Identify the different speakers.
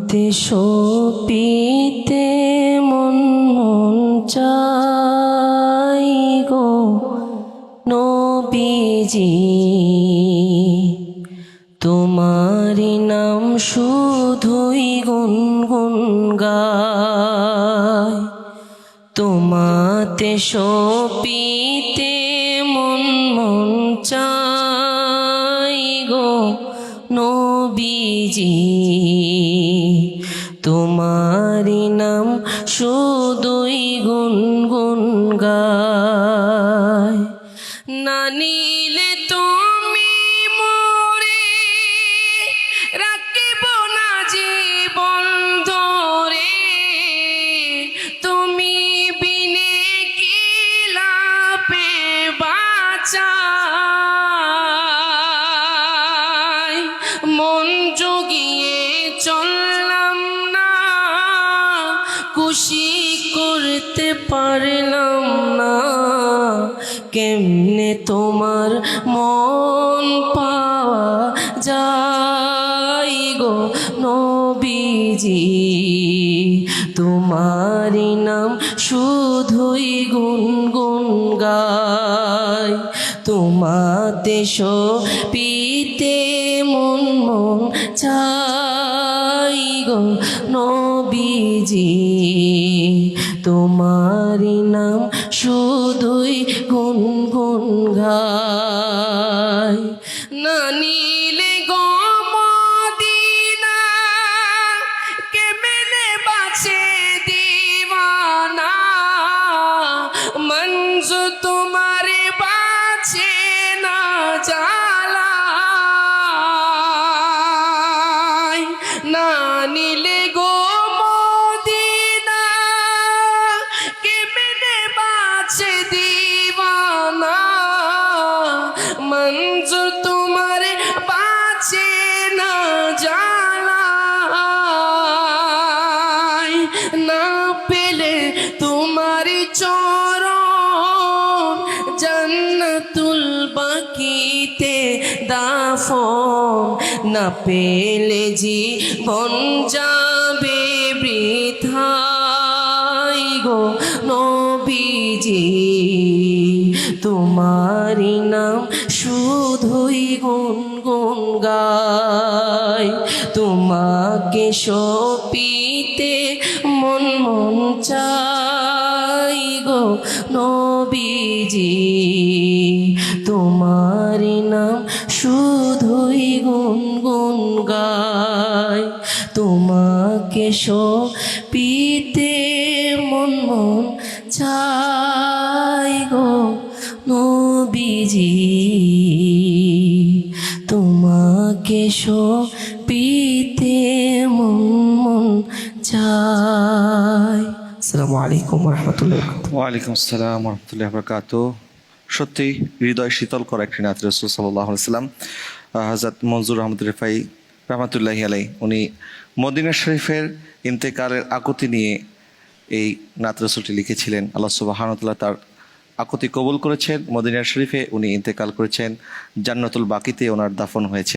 Speaker 1: তোমাতে সপিতে মন মন চাই গো নবীজি, তোমারি নাম শুধুই গুনগুন গায়। তোমাতে সপিতে মন মন চাই গো নবীজি, তোমারি নাম শুধুই গুনগুন গায়। না নিলে তুমি মোরে রাখিব না জীবন ধরে, তুমি বিনে কি লাভে বাঁচাই। মন জগিয়ে চললাম না, খুশি করতে পারলাম না, কেমনে তোমার মন পাওয়া যায় গো নবীজি, তোমারি নাম শুধুই গুনগুন গায়। তোমাতে সপিতে মন মন চাই গো নবীজি, তোমারি নাম শুধুই গুনগুন গায়। না নিলে গো মদিনা কেমনে বাঁচে দিওয়ানা, মঞ্জ তোমারে বাঁচে না জ্বালায়। না নিলে গো মদিনা কেমনে বাঁচে দিওয়ানা, মঞ্জ তোমারে বাঁচে না জ্বালায়। না পেলে তোমারি চরণ জান্নাতুল বাকিতে দাফন, না পেলে জীবন যাবে বৃথাই গো নবীজি, তোমারি নাম শুধুই গুনগুন গায়। তোমাকে সপিতে মন মন চাই গো নবীজি, তোমারি নাম শুধুই গুনগুন গায়। তোমাকে সপিতে মন মন চাই গো নবীজি, তোমাকে সপিতে মন মন চাই। আসসালামু আলাইকুম রহমতুল্লাহ।
Speaker 2: ওয়ালাইকুম আসসালাম রহমতুল্লাহ বরকাতুহ। সত্যি হৃদয় শীতল করা একটি নাত রাসূল সাল্লাল্লাহু আলাইহি সাল্লাম। হযরত মনজুর আহমদ রিফাই রহমতুল্লাহি আলাইহি উনি মদিনা শরীফের ইন্তেকালের আকুতি নিয়ে এই নাত রাসূলটি লিখেছিলেন। আল্লাহ সুবহানাহু ওয়া তাআলা তার আকুতি কবুল করেছেন। মদিনা শরীফে উনি ইন্তেকাল করেছেন, জান্নাতুল বাকিতে ওনার দাফন হয়েছে।